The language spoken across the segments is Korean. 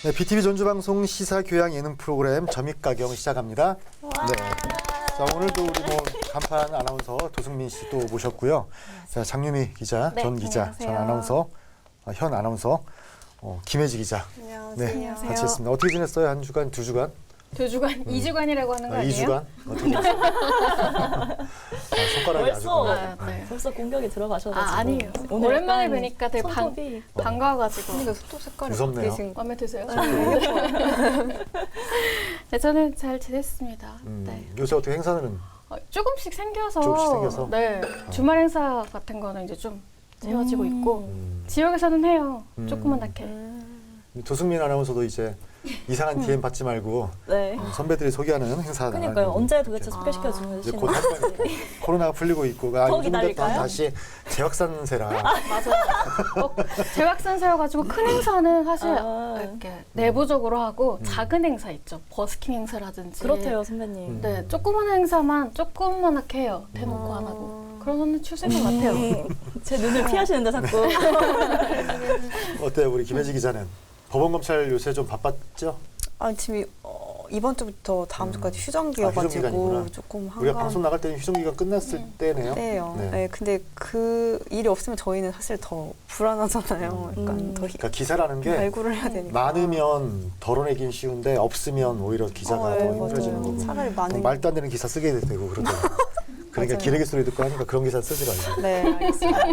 네, BTV 전주방송 시사교양 예능 프로그램 점입가경 시작합니다. 네. 자, 오늘도 우리 간판 아나운서 도승민 씨 또 모셨고요. 자, 장유미 기자, 네, 전 기자, 안녕하세요. 전 아나운서, 현 아나운서, 김혜지 기자. 안녕하세요. 네, 같이 했습니다. 어떻게 지냈어요? 한 주간, 두 주간? 2주간, 2주간이라고 하는 거 아니에요? 2주간? 어떻게 지냈어요? 손가락이 아주 네. 벌써 공격이 들어가셔가지고. 아니에요. 오늘 오랜만에 약간 뵈니까 되게 손톱이 반가워가지고. 근데 손톱 색깔이 무섭네요. 바뀌신 거. 마음에 드세요? 네. 네, 저는 잘 지냈습니다. 네. 요새 어떻게 행사는? 조금씩 생겨서. 조금씩 생겨서? 네. 주말 행사 같은 거는 이제 좀 세워지고 있고. 지역에서는 해요. 조그만하게. 도승민 아나운서도 이제 이상한 DM 받지 말고 네. 선배들이 소개하는 행사 그러니까요. 나가고 언제 도대체 이렇게. 소개시켜 이제 주시는 곧 할 거니까. 코로나가 풀리고 있고 요즘 기다릴까요? 다시 재확산세라 맞아요. 재확산 세워가지고 큰 행사는 사실 이렇게 내부적으로 하고 작은 행사 있죠. 버스킹 행사라든지. 그렇대요, 선배님. 네, 조그만 행사만 조그만하게 해요. 대놓고 안 하고. 그러는 추세인 것 같아요. 제 눈을 피하시는데 자꾸. 어때요, 우리 김혜지 기자는? 법원검찰 요새 좀 바빴죠? 아, 지금 이번 주부터 다음 주까지 휴정기여가지고 휴정기간이구나. 조금 우리가 방송 나갈 때는 휴정기간 끝났을 때네요. 때예요. 네. 네, 근데 그 일이 없으면 저희는 사실 더 불안하잖아요. 약간 더 그러니까 기사라는 게 발굴을 해야 되니까. 많으면 덜어내긴 쉬운데 없으면 오히려 기사가 네, 더 맞아요. 힘들어지는 거고. 차라리 많은 말도 안 되는 기사 쓰게 되고 그러더라고요. 그러니까 맞아요. 기레기 소리 듣고 하니까 그런 기사 쓰지 말고. 네, 알겠습니다.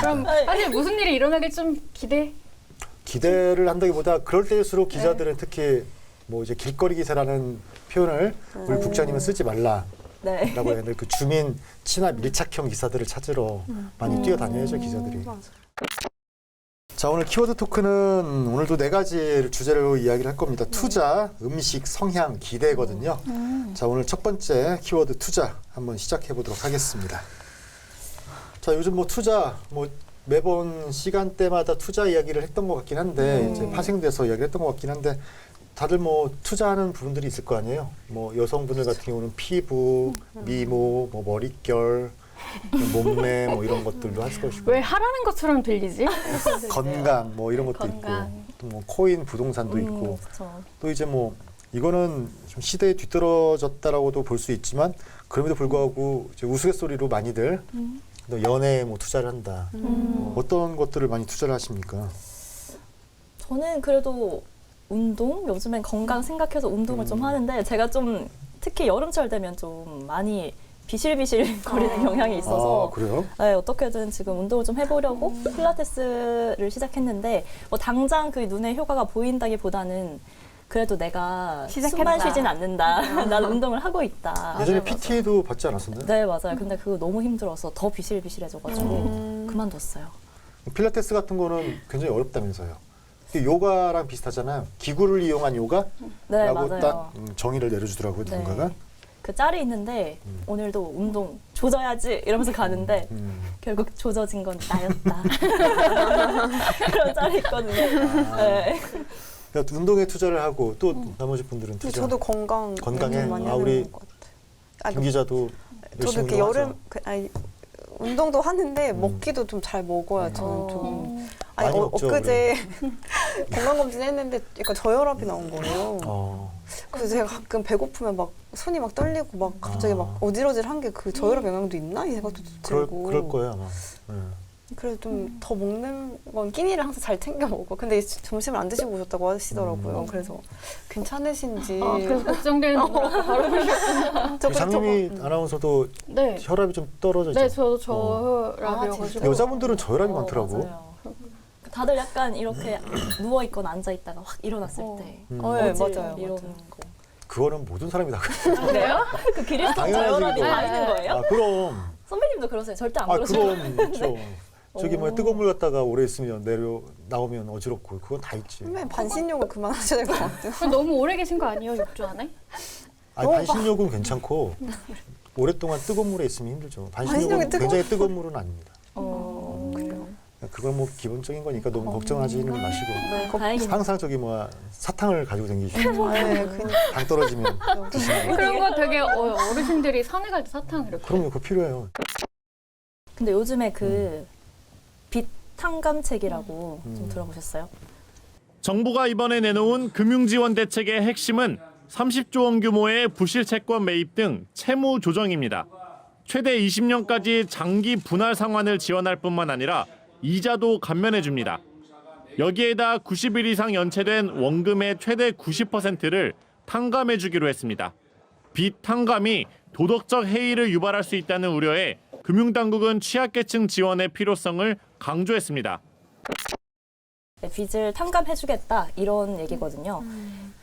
그럼 사실 무슨 일이 일어나길 좀 기대를 한다기보다 그럴 때일수록 기자들은 특히 뭐 이제 길거리 기사라는 표현을 우리 국장님은 쓰지 말라라고 네. 해야 되는데 그 주민 친화 밀착형 기사들을 찾으러 많이 뛰어다녀야죠, 기자들이. 자, 오늘 키워드 토크는 오늘도 네 가지 주제로 이야기를 할 겁니다. 투자, 음식, 성향, 기대거든요. 자, 오늘 첫 번째 키워드 투자 한번 시작해 보도록 하겠습니다. 자, 요즘 투자 매번 시간대마다 투자 이야기를 했던 것 같긴 한데 이제 파생돼서 이야기를 했던 것 같긴 한데 다들 투자하는 부분들이 있을 거 아니에요. 여성분들 같은 경우는 피부, 미모, 머릿결, 몸매 이런 것들도 할 것이고. 왜 하라는 것처럼 들리지? 건강 이런 것도 건강. 있고 또 코인 부동산도 있고 그렇죠. 또 이제 이거는 좀 시대에 뒤떨어졌다라고도 볼 수 있지만 그럼에도 불구하고 이제 우스갯소리로 많이들 또 연애에 투자를 한다. 어떤 것들을 많이 투자를 하십니까? 저는 그래도 운동? 요즘엔 건강 생각해서 운동을 좀 하는데 제가 좀 특히 여름철 되면 좀 많이 비실비실 거리는 경향이 있어서 그래요? 네, 어떻게든 지금 운동을 좀 해보려고 필라테스를 시작했는데 당장 그 눈에 효과가 보인다기보다는 그래도 내가 시작했다. 숨만 쉬진 않는다. 난 운동을 하고 있다. 예전에 PT도 받지 않았었나요? 네, 맞아요. 근데 그거 너무 힘들어서 더 비실비실해져가지고 그만뒀어요. 필라테스 같은 거는 굉장히 어렵다면서요. 요가랑 비슷하잖아요. 기구를 이용한 요가라고 네, 맞아요. 딱 정의를 내려주더라고요, 네. 누군가가. 그 짤이 있는데 오늘도 운동 조져야지 이러면서 가는데 결국 조져진 건 나였다. 그런 짤이 있거든요. 네. 그러니까 운동에 투자를 하고 또 나머지 분들은 근데 투자. 저도 건강에 건강에? 많이 아, 하는 우리 것 같아요. 김 기자도 저도 열심히 이렇게 운동하죠. 운동도 하는데 먹기도 좀 잘 먹어야 저는 좀. 아니 많이 먹죠, 엊그제 건강검진 했는데 약간 저혈압이 나온 거예요. 그래서 제가 가끔 배고프면 막 손이 막 떨리고 막 갑자기 막 어지러질한 게 그 저혈압 영향도 있나 이 생각도 들고. 그럴 거예요 아마. 그래서 좀 더 먹는 건 끼니를 항상 잘 챙겨 먹고. 근데 점심을 안 드시고 오셨다고 하시더라고요. 그래서 괜찮으신지. 그래서 걱정되는 거라 바로 보셨구나. 장유미 아나운서도 네. 혈압이 좀 떨어졌죠. 네, 저도 저혈압이어가지고. 여자분들은 저혈압이 많더라고. 맞아요. 다들 약간 이렇게 누워 있거나 앉아 있다가 확 일어났을 때 네, 어질 맞아요. 이러는 맞아요. 거. 그거는 모든 사람이 다 그래요. 그래요? 그 기립성 당연하지, 저혈압이 그거. 다 있는 거예요? 아, 그럼. 선배님도 그러세요? 절대 안 그러시죠? 그럼 있죠. 저기 뜨거운 물 갖다가 오래 있으면 나오면 어지럽고 그건 다 있지. 선배님 반신욕을 그만하셔야 될 것 같아요. 너무 오래 계신 거 아니에요, 6주 안에? 아니, 반신욕은 괜찮고 오랫동안 뜨거운 물에 있으면 힘들죠. 반신욕은 반신욕이 굉장히 뜨거운 물은 아닙니다. 그래요. 그건 기본적인 거니까 너무 걱정하지는 마시고 네, 다행이네요. 항상 사탕을 가지고 다니시고 네, 그니까. 당 떨어지면 드시는 거. 그런 거 되게 어르신들이 산에 갈 때 사탕 이렇게. 그럼요, 그거 필요해요. 근데 요즘에 그 빛 탕감책이라고 좀 들어보셨어요? 정부가 이번에 내놓은 금융지원 대책의 핵심은 30조 원 규모의 부실 채권 매입 등 채무 조정입니다. 최대 20년까지 장기 분할 상환을 지원할 뿐만 아니라 이자도 감면해 줍니다. 여기에다 90일 이상 연체된 원금의 최대 90%를 탕감해 주기로 했습니다. 빚 탕감이 도덕적 해이를 유발할 수 있다는 우려에 금융당국은 취약계층 지원의 필요성을 강조했습니다. 빚을 탕감해주겠다 이런 얘기거든요.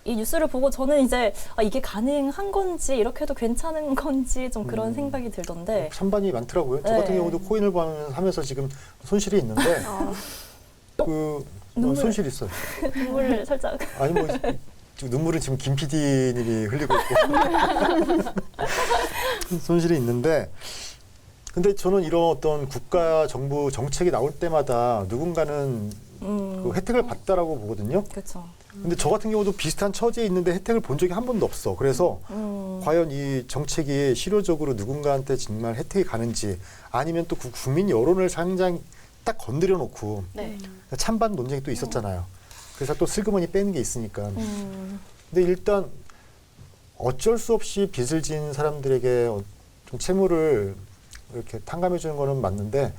이 뉴스를 보고 저는 이제 이게 가능한 건지 이렇게 해도 괜찮은 건지 좀 그런 생각이 들던데 찬반이 많더라고요. 저 네. 같은 경우도 코인을 하면서 지금 손실이 있는데 눈물. 손실 있어요. 눈물 살짝 아니 뭐 지금 눈물은 지금 김 PD님이 흘리고 있고 손실이 있는데 근데 저는 이런 어떤 국가 정부 정책이 나올 때마다 누군가는 그 혜택을 받다라고 보거든요. 그렇죠. 근데 저 같은 경우도 비슷한 처지에 있는데 혜택을 본 적이 한 번도 없어. 그래서 과연 이 정책이 실효적으로 누군가한테 정말 혜택이 가는지 아니면 또 국민 여론을 상당히 딱 건드려 놓고 네. 찬반 논쟁이 또 있었잖아요. 그래서 또 슬그머니 빼는 게 있으니까. 근데 일단 어쩔 수 없이 빚을 진 사람들에게 좀 채무를 이렇게 탕감해 주는 거는 맞는데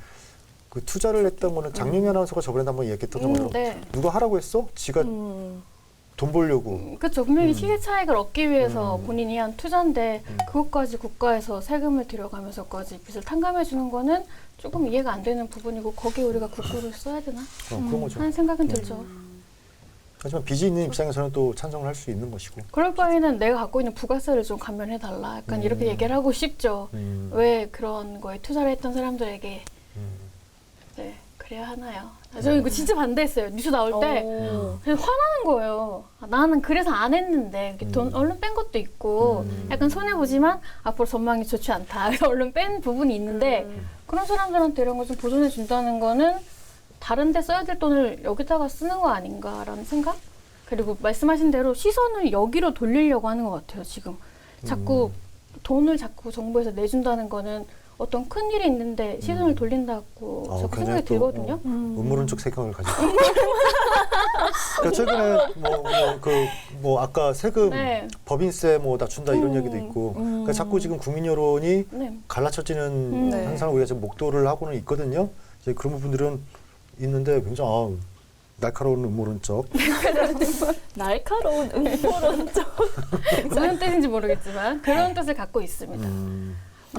그 투자를 했던 거는 장윤희 아나운서가 저번에 한번 얘기했던 거로 네. 누가 하라고 했어? 지가 돈 벌려고. 그렇죠. 분명히 시세 차익을 얻기 위해서 본인이 한 투자인데 그것까지 국가에서 세금을 들여가면서까지 빚을 탕감해 주는 거는 조금 이해가 안 되는 부분이고 거기에 우리가 국고를 써야 되나 그런 거죠. 하는 생각은 들죠. 하지만 빚이 있는 입장에서는 또 찬성을 할 수 있는 것이고. 그럴 바에는 내가 갖고 있는 부가세를 좀 감면해달라. 약간 이렇게 얘기를 하고 싶죠. 왜 그런 거에 투자를 했던 사람들에게 네, 그래야 하나요? 저 이거 진짜 반대했어요. 뉴스 나올 때 그냥 화나는 거예요. 나는 그래서 안 했는데 이렇게 돈 얼른 뺀 것도 있고 약간 손해보지만 앞으로 전망이 좋지 않다. 그래서 얼른 뺀 부분이 있는데 그런 사람들한테 이런 걸 좀 보존해 준다는 거는 다른 데 써야 될 돈을 여기다가 쓰는 거 아닌가라는 생각? 그리고 말씀하신 대로 시선을 여기로 돌리려고 하는 것 같아요. 지금 자꾸 돈을 자꾸 정부에서 내준다는 거는 어떤 큰 일이 있는데 시선을 돌린다고 자꾸 생각이 들거든요. 음모론적 생각을 가지고. 그러니까 최근에 뭐 아까 세금 네. 법인세 뭐 낮춘다 이런 얘기도 있고. 그러니까 자꾸 지금 국민 여론이 네. 갈라쳐지는 네. 현상을 우리가 지금 목도를 하고는 있거든요. 이제 그런 부분들은 있는데 굉장히 날카로운 음모론적. 날카로운 음모론적 무슨 뜻인지 모르겠지만 그런 뜻을 갖고 있습니다.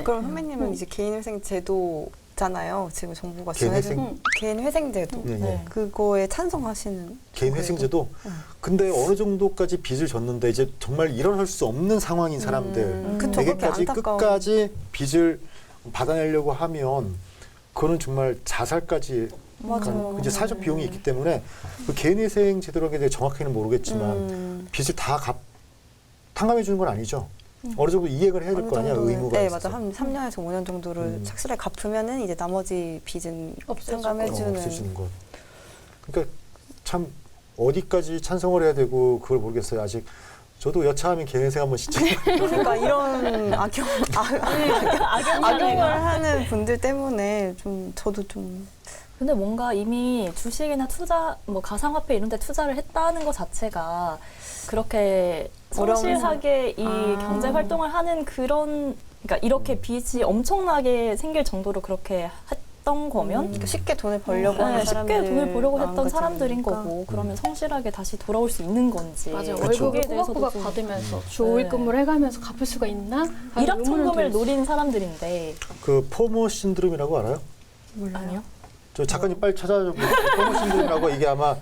그럼 선배님은 이제 개인회생 제도잖아요. 지금 정부가 개인회생? 지원해준 개인회생 제도. 예, 예. 네. 그거에 찬성하시는 개인 거예요? 회생제도. 근데 어느 정도까지 빚을 졌는데 이제 정말 일어날 수 없는 상황인 사람들 그쵸, 그렇게 에게까지 안타까운. 끝까지 빚을 받아내려고 하면 그거는 정말 자살까지 맞아요. 이제 사회적 비용이 있기 때문에 그 개인회생 제도라는 게 정확히는 모르겠지만 빚을 다 탕감해 주는 건 아니죠. 어느 정도 이행을 해야 될 거 아니야, 의무가 네, 있어서. 맞아. 한 3년에서 5년 정도를 착실하게 갚으면은 이제 나머지 빚은 탕감해주는. 없애주는 것. 그러니까 참 어디까지 찬성을 해야 되고 그걸 모르겠어요. 아직 저도 여차하면 개인회생 한번 진짜. 그러니까 이런 악용을 하는 분들 때문에 좀 저도 좀 근데 뭔가 이미 주식이나 투자, 뭐 가상화폐 이런 데 투자를 했다는 것 자체가 그렇게 성실하게 이 경제 활동을 하는 그런, 그러니까 이렇게 빚이 엄청나게 생길 정도로 그렇게 했던 거면 그러니까 쉽게 돈을 벌려고 하는 사람들 쉽게 돈을 벌려고 했던 마음가짐이니까. 사람들인 거고 그러면 성실하게 다시 돌아올 수 있는 건지 맞아요. 그렇죠. 월급을 거기에 대해서도 꼬박꼬박 좀- 받으면서 주 5일 근무를 해가면서 갚을 수가 있나? 하는 의문을 일확천금을 들었어요. 노린 사람들인데 그 포모 신드롬이라고 알아요? 아니요? 저 작가님 빨리 찾아줘. 포모 신드롬이라고 이게 아마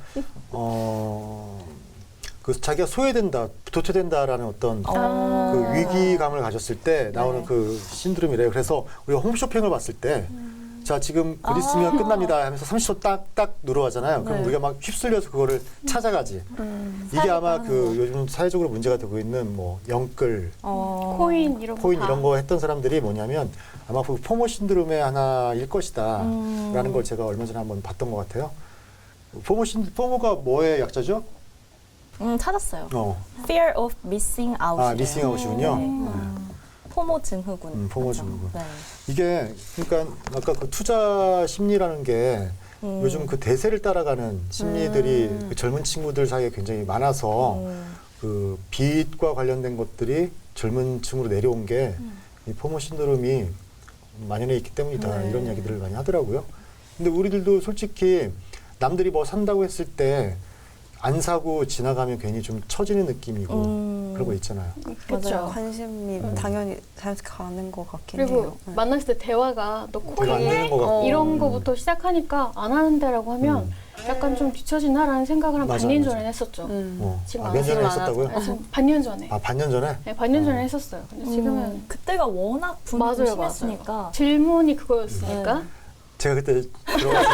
그 자기가 소외된다, 도태된다라는 어떤 그 위기감을 가졌을 때 나오는 그 신드롬이래요. 그래서 우리가 홈쇼핑을 봤을 때, 자 지금 곧 있으면 끝납니다 하면서 30초 딱딱 누르하잖아요. 그럼 네. 우리가 막 휩쓸려서 그거를 찾아가지. 이게 아마 그 요즘 사회적으로 문제가 되고 있는 뭐 영끌, 코인 이런 코인 거 이런 거 했던 사람들이 뭐냐면 아마 그 포모 신드롬의 하나일 것이다라는 걸 제가 얼마 전에 한번 봤던 것 같아요. 포모가 뭐의 약자죠? 찾았어요. 어. Fear of missing out. 아, 미싱아웃이군요. 포모 증후군. 포모 맞죠? 증후군. 네. 이게 그러니까 아까 그 투자 심리라는 게 요즘 그 대세를 따라가는 심리들이 그 젊은 친구들 사이에 굉장히 많아서 그 빚과 관련된 것들이 젊은 층으로 내려온 게 이 포모 신드롬이 만연해 있기 때문이다. 네. 이런 얘기들을 많이 하더라고요. 근데 우리들도 솔직히 남들이 뭐 산다고 했을 때 안 사고 지나가면 괜히 좀 처지는 느낌이고 그런 거 있잖아요. 그렇죠. 관심이 당연히 자연스럽게 가는 것 같긴 그리고 해요. 네. 만났을 때 대화가 너 별로 안 되는 것 같고. 이런 거부터 시작하니까 안 하는데라고 하면 약간 좀 뒤처지나라는 생각을 한 맞아, 반년 맞아. 전에 했었죠. 지금 안 몇 년에 지금 안 했었다고요? 아, 지금 반년 전에. 아, 반년 전에? 네, 반년 전에 했었어요. 근데 지금은 그때가 워낙 분위기 맞아요, 심했으니까. 질문이 그거였으니까. 제가 그때 들어가서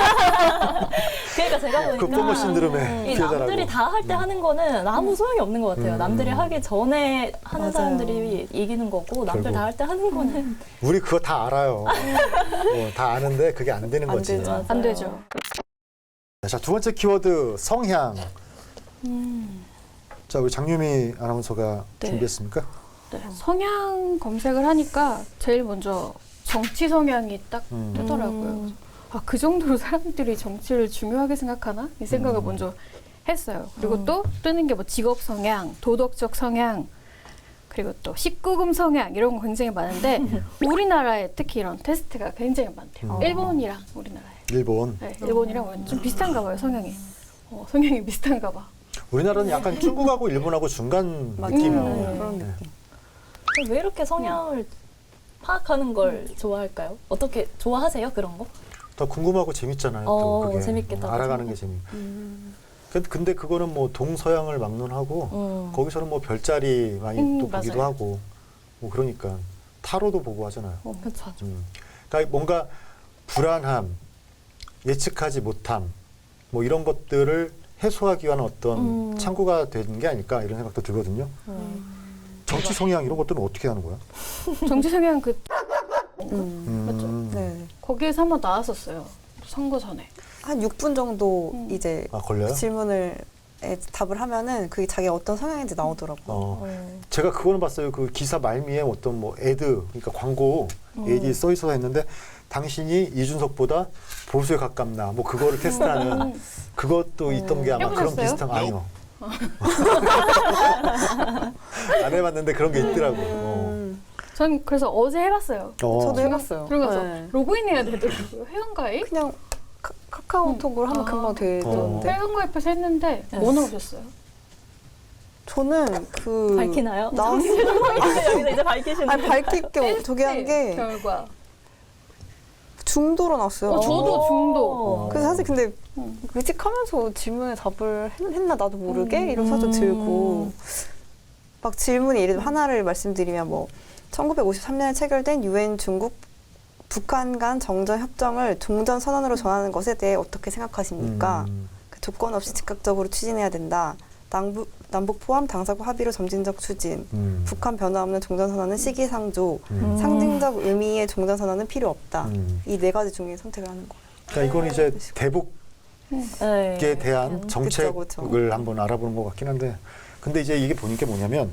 그러니까 제가 보니까 그 포모 신드롬의 이 피해자라고. 남들이 다 할 때 하는 거는 아무 소용이 없는 것 같아요. 남들이 하기 전에 하는 맞아요. 사람들이 이기는 거고 남들 결국. 다 할 때 하는 거는 우리 그거 다 알아요. 다 아는데 그게 안 되는 안 거지. 되죠. 안 되죠. 자, 두 번째 키워드 성향. 자, 우리 장유미 아나운서가 네. 준비했습니까? 네, 성향 검색을 하니까 제일 먼저 정치 성향이 딱 뜨더라고요. 아, 그 정도로 사람들이 정치를 중요하게 생각하나? 이 생각을 먼저 했어요. 그리고 또 뜨는 게 뭐 직업 성향, 도덕적 성향, 그리고 또 19금 성향 이런 거 굉장히 많은데 우리나라에 특히 이런 테스트가 굉장히 많대요. 일본이랑 우리나라에. 일본. 네, 일본이랑 우리는 좀 비슷한가 봐요, 성향이. 성향이 비슷한가 봐. 우리나라는 약간 중국하고 일본하고 중간 맞아요. 느낌이에요. 그런 네. 느낌. 왜 이렇게 성향을 파악하는 걸 좋아할까요? 어떻게 좋아하세요 그런 거? 더 궁금하고 재밌잖아요. 또 그게. 재밌겠다. 알아가는 게 재밌고. 근데 그거는 뭐 동서양을 막론하고 거기서는 뭐 별자리 많이 또 보기도 맞아요. 하고 뭐 그러니까 타로도 보고 하잖아요. 그렇죠. 그러니까 뭔가 불안함, 예측하지 못함 뭐 이런 것들을 해소하기 위한 어떤 창구가 된 게 아닐까 이런 생각도 들거든요. 정치 성향 이런 것들은 어떻게 하는 거야? 정치 성향 맞죠? 네. 거기에서 한번 나왔었어요. 선거 전에. 한 6분 정도 이제 아, 걸려요? 질문을 답을 하면은 그게 자기 어떤 성향인지 나오더라고요. 제가 그거는 봤어요. 그 기사 말미에 어떤 뭐 애드, 그러니까 광고 애디 써 있어서 했는데 당신이 이준석보다 보수에 가깝나 뭐 그거를 테스트하는 그것도 있던 게 아마 그런 해보셨어요? 비슷한 거 아니요. 안 해봤는데 그런 게 있더라고. 전 그래서 어제 해봤어요. 저도 해봤어요. 들어가서 네. 로그인해야 되더라고요. 회원가입? 그냥 카카오톡으로 하면 금방 되던데. 회원가입해서 했는데 뭐 나오셨어요? 저는 그 밝히나요? 나왔어요. 여기서 이제 밝히시는 아니 밝힐게 저기 한 게 결과. 중도로 나왔어요. 저도 중도. 그래서 사실 근데 의식하면서 질문에 답을 했나 나도 모르게 이런 생각도 들고 막 질문이 예를 들어 하나를 말씀드리면 뭐 1953년에 체결된 유엔 중국 북한 간 정전 협정을 종전 선언으로 전하는 것에 대해 어떻게 생각하십니까? 그 조건 없이 즉각적으로 추진해야 된다. 남북 포함 당사국 합의로 점진적 추진. 북한 변화 없는 종전 선언은 시기상조. 상징적 의미의 종전 선언은 필요 없다. 이 네 가지 중에 선택을 하는 거예요. 그러니까 이건 이제 대북에 네. 대한 정책을 그쵸. 한번 알아보는 것 같긴 한데 근데 이제 이게 보는 게 뭐냐면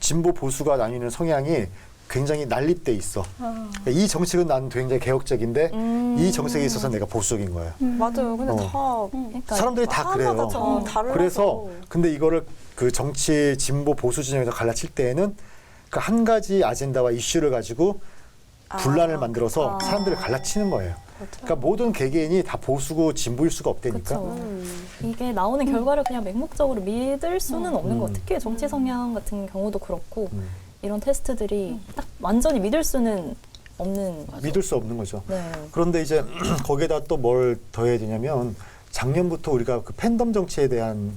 진보 보수가 나뉘는 성향이 굉장히 난립돼 있어. 그러니까 이 정책은 난 굉장히 개혁적인데 이 정책에 있어서 내가 보수적인 거예요. 맞아요. 근데 다 그러니까 사람들이 다 그래요. 하나마다 좀 다르고. 그래서 근데 이거를 그 정치 진보 보수 진영에서 갈라칠 때에는 그 한 가지 아젠다와 이슈를 가지고 분란을 만들어서 사람들을 갈라치는 거예요. 그러니까 모든 개개인이 다 보수고 진보일 수가 없다니까. 그쵸. 이게 나오는 결과를 그냥 맹목적으로 믿을 수는 없는 것 같아요. 특히 정치 성향 같은 경우도 그렇고 이런 테스트들이 딱 완전히 믿을 수는 없는. 믿을 수 없는 거죠. 네. 그런데 이제 거기에다 또 뭘 더해야 되냐면 작년부터 우리가 그 팬덤 정치에 대한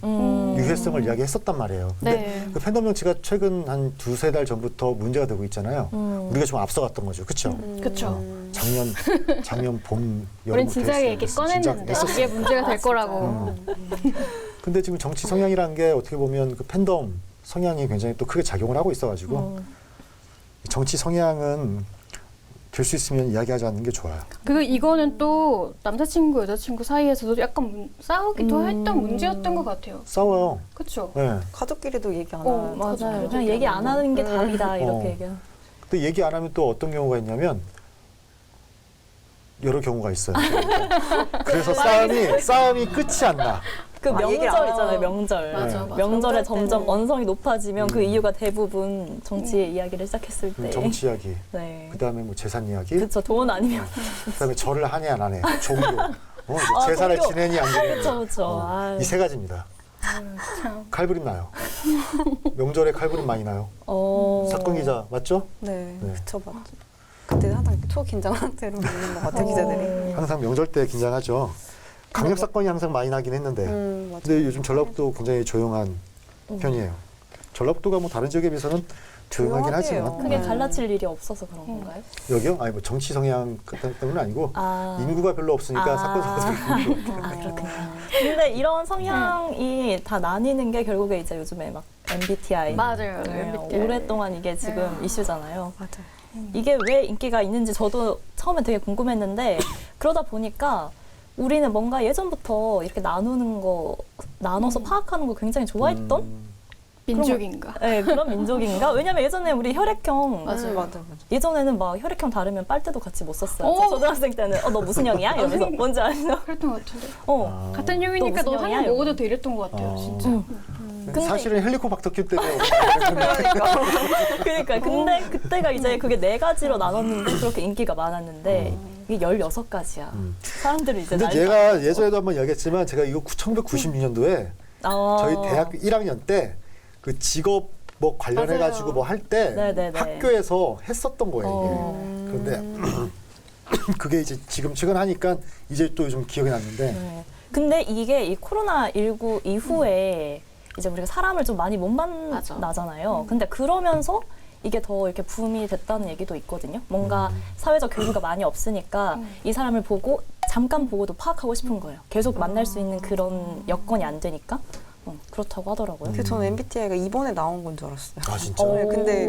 유해성을 이야기했었단 말이에요. 근데 네. 그 팬덤 정치가 최근 한 두세 달 전부터 문제가 되고 있잖아요. 우리가 좀 앞서갔던 거죠. 그렇죠? 그쵸. 작년 봄 여름부터 우린 진작에 얘기 꺼냈는데 했었어요. 이게 문제가 될 거라고. 근데 지금 정치 성향이라는 게 어떻게 보면 그 팬덤 성향이 굉장히 또 크게 작용을 하고 있어가지고 정치 성향은 될 수 있으면 이야기하지 않는 게 좋아요. 이거는 또 남자친구 여자친구 사이에서도 약간 싸우기도 했던 문제였던 것 같아요. 싸워요. 그렇죠. 네. 가족끼리도 얘기 안 어, 하는 맞아요. 그냥 얘기 안 하는 게 답이다 이렇게 얘기해요. 또 얘기 안 하면 또 어떤 경우가 있냐면 여러 경우가 있어요. 그래서 싸움이 끝이 안 나. 그 명절 얘기를 안 있잖아요, 명절. 맞아, 맞아. 명절에 명절 점점 때는. 언성이 높아지면 그 이유가 대부분 정치 이야기를 시작했을 때. 정치 이야기, 네. 그다음에 뭐 재산 이야기, 그쵸, 돈 아니면. 그다음에 절을 하냐 안 하냐, 종교, 이제 아, 제사를 종교. 지내니 안 지내니, 그쵸, 그쵸. 아유. 이 세 가지입니다. 참. 칼부림 나요. 명절에 칼부림 많이 나요. 사건 기자 맞죠? 네, 네. 그쵸, 맞죠. 그때 항상 초긴장 상태로 있는 것 같아요, 기자들이. 항상 명절 때 긴장하죠. 강력 사건이 항상 많이 나긴 했는데, 맞아요. 근데 요즘 전라북도 굉장히 조용한 편이에요. 전라북도가 뭐 다른 지역에 비해서는 조용하긴 조용하대요. 하지만 크게 갈라칠 일이 없어서 그런 건가요? 여기요? 아니 뭐 정치 성향 때문은 아니고 아. 인구가 별로 없으니까 사건 사고들이 아, 그렇군요. 근데 이런 성향이 다 나뉘는 게 결국에 이제 요즘에 막 MBTI. 맞아요. 네, MBTI. 오랫동안 이게 지금 이슈잖아요. 맞아요. 이게 왜 인기가 있는지 저도 처음에 되게 궁금했는데 그러다 보니까 우리는 뭔가 예전부터 이렇게 나눠서 파악하는 거 굉장히 좋아했던 민족인가? 네, 그런 민족인가? 왜냐면 예전에 우리 혈액형 맞아요. 맞아요. 예전에는 막 혈액형 다르면 빨대도 같이 못 썼어요. 오! 초등학생 때는 너 무슨 형이야? 이러면서 뭔지 아시죠? 그랬던 것 같은데. 어. 같은 형이니까 너 너 무슨 하나 형이야? 먹어도 돼 이랬던 것 같아요. 아. 진짜. 근데- 사실은 헬리코박터 때문에 그러니까 근데 그때가 이제 그게 4가지로 나눴는데 그렇게 인기가 많았는데 이게 16가지야. 사람들이 이제 근데 날 제가 예전에도 한번 이야기했지만 제가 이거 1996년도에 저희 대학교 1학년 때 그 직업 뭐 관련해 가지고 맞아요. 뭐 할 때 네네네. 학교에서 했었던 거예요. 어. 이게. 그런데 그게 이제 지금 최근 하니까 이제 또 좀 기억이 났는데 네. 근데 이게 이 코로나19 이후에 이제 우리가 사람을 좀 많이 못 맞아. 만나잖아요. 근데 그러면서 이게 더 이렇게 붐이 됐다는 얘기도 있거든요. 뭔가 사회적 교류가 많이 없으니까 이 사람을 보고 잠깐 보고도 파악하고 싶은 거예요. 계속 만날 수 있는 그런 여건이 안 되니까. 그렇다고 하더라고요. 근데 저는 MBTI가 이번에 나온 건 줄 알았어요. 아 진짜. 네, 근데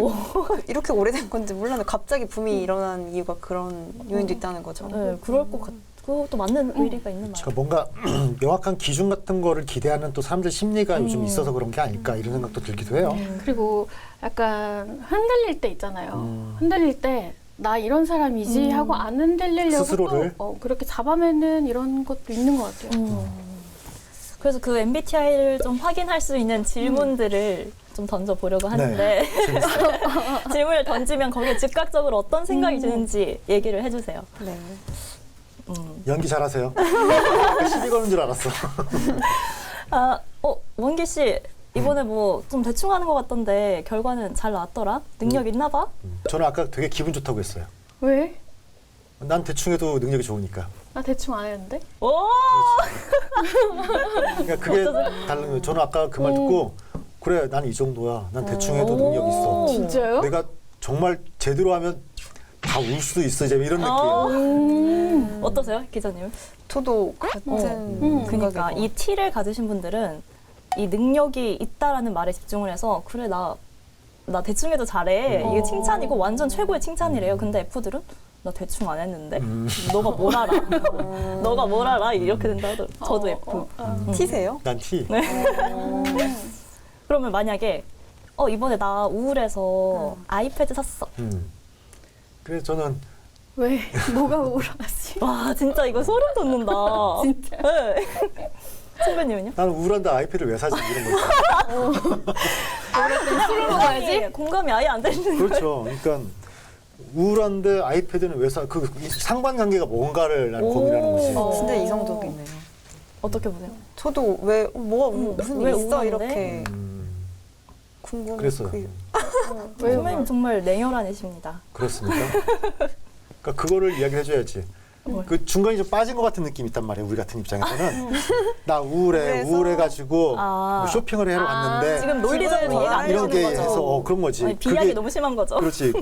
이렇게 오래된 건지 몰랐는데 갑자기 붐이 일어난 이유가 그런 요인도 있다는 거죠. 네, 그럴 것 같고 또 맞는 의리가 있는 말. 그러니까 뭔가 명확한 기준 같은 거를 기대하는 또 사람들 심리가 요즘 있어서 그런 게 아닐까 이런 생각도 들기도 해요. 그리고 약간 흔들릴 때 있잖아요. 흔들릴 때 나 이런 사람이지 하고 안 흔들리려고 스스로를? 또 그렇게 잡아매는 이런 것도 있는 것 같아요. 그래서 그 MBTI를 좀 확인할 수 있는 질문들을 좀 던져보려고 하는데 질문을 던지면 거기에 즉각적으로 어떤 생각이 드는지 얘기를 해주세요. 네. 연기 잘하세요. 시비 거는 줄 알았어. 원기 씨 이번에 뭐 좀 대충 하는 것 같던데 결과는 잘 나왔더라? 능력 있나 봐? 저는 아까 되게 기분 좋다고 했어요. 왜? 난 대충 해도 능력이 좋으니까. 나 대충 안 했는데? 오! 그러니까 그게 다른 거예요. 저는 아까 그 말 듣고 그래 난 이 정도야. 난 대충 해도 능력 있어. 진짜요? 내가 정말 제대로 하면 다 울 수도 있어. 이제 이런 어. 느낌. 어떠세요, 기자님? 저도 같은 그러니까 이 T를 가지신 분들은 이 능력이 있다라는 말에 집중을 해서 그래 나 대충 해도 잘해 이게 칭찬이고 완전 최고의 칭찬이래요. 근데 F들은 나 대충 안 했는데 너가 뭘 알아? 너가 뭘 알아? 이렇게 된다 하더라고요. 저도 F. T세요? 난 T. 그러면 만약에 이번에 나 우울해서 아이패드 샀어. 그래서 저는 왜? 뭐가 우울하지? 와 진짜 이거 소름 돋는다. 진짜? 네. 선배님은요? 나는 우울한데 아이패드를 왜 사지 이런 거 있어요. 술을 먹어야지? 공감이 아예 안 되는 거예요. 그렇죠. 그러니까 우울한데 아이패드는 왜 사? 그 상관관계가 뭔가를 난 고민하는 거지. 진짜 이성적이네요. 어떻게 보세요? 저도 왜 무슨 왜 일 있어 우울한데? 이렇게 궁금해. 그랬어요. 선배님 정말 냉혈한 애십니다. 그렇습니까? 그러니까 그거를 이야기를 해줘야지. 그 중간에 좀 빠진 것 같은 느낌이 있단 말이에요. 우리 같은 입장에서는 나 우울해가지고 뭐 쇼핑을 하러 갔는데 지금 논리적으로 이해가 안 이런 되는 게 거죠. 해서 그런 거지. 아니, 비약이 너무 심한 거죠. 그렇지.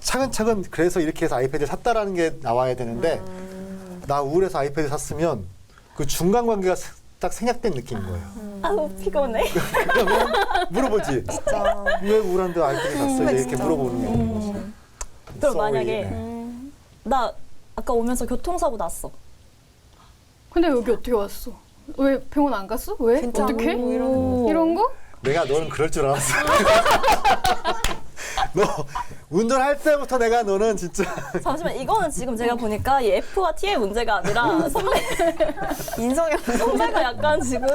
차근차근 그래서 이렇게 해서 아이패드 샀다라는 게 나와야 되는데 나 우울해서 아이패드 샀으면 그 중간 관계가 딱 생략된 느낌인 거예요. 아우 피곤해. 그러면 물어보지. 왜 우울한데 아이패드 샀어? 이렇게 물어보는 거지. 그럼 Sorry. 만약에 네. 나 아까 오면서 교통사고 났어. 근데 여기 어떻게 왔어? 왜 병원 안 갔어? 왜? 괜찮아. 어떻게? 뭐 이런 거? 내가 너는 그럴 줄 알았어. 너 운전할 때부터 내가 너는 진짜 잠시만 이거는 지금 제가 보니까 이 F와 T의 문제가 아니라 선배가 약간 지금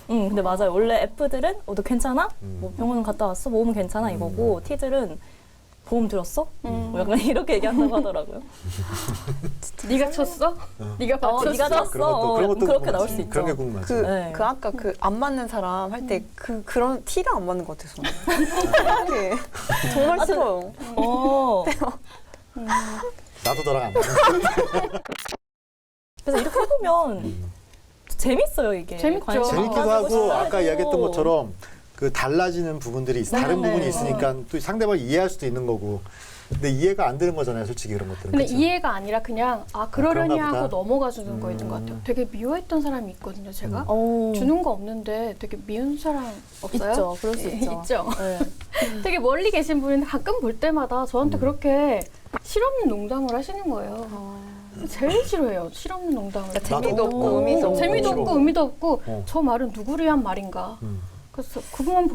근데 맞아요. 원래 F들은 너 괜찮아? 뭐 병원 갔다 왔어? 몸은 괜찮아? 이거고 T들은 보험 들었어? 뭐 약간 이렇게 얘기한다고 하더라고요. 네가 쳤어? 네가 받쳤어? 네가 쳤어? 그런 것도 그렇게 나올 수 있죠. 그런 게 궁금하지. 네. 그 아까 그 안 맞는 사람 할 때 그런 T랑 안 맞는 것 같아서 이렇게 정말 싫어요. 나도 너랑 안 맞는. 그래서 이렇게 해보면 재밌어요 이게. 재밌죠. 관심 재밌기도 가지고 하고 싶어하고. 아까 이야기했던 것처럼 그 달라지는 부분들이 다른 네. 부분이 있으니까 또 상대방을 이해할 수도 있는 거고. 근데 이해가 안 되는 거잖아요, 솔직히 그런 것들은. 근데 그쵸? 이해가 아니라 그냥 그러려니 그런가 보다. 하고 넘어가 주는 거 있는 것 같아요. 되게 미워했던 사람이 있거든요, 제가. 오. 주는 거 없는데 되게 미운 사람 없어요? 있죠. 그럴 수 있죠. 있죠. 네. 되게 멀리 계신 분인데 가끔 볼 때마다 저한테 그렇게 실없는 농담을 하시는 거예요. 제일 싫어해요. 실없는 농담을. 재미도 없고 나도. 의미도 없고. 재미도 없고 의미도 없고 어. 저 말은 누구를 위한 말인가. 그래서 그분만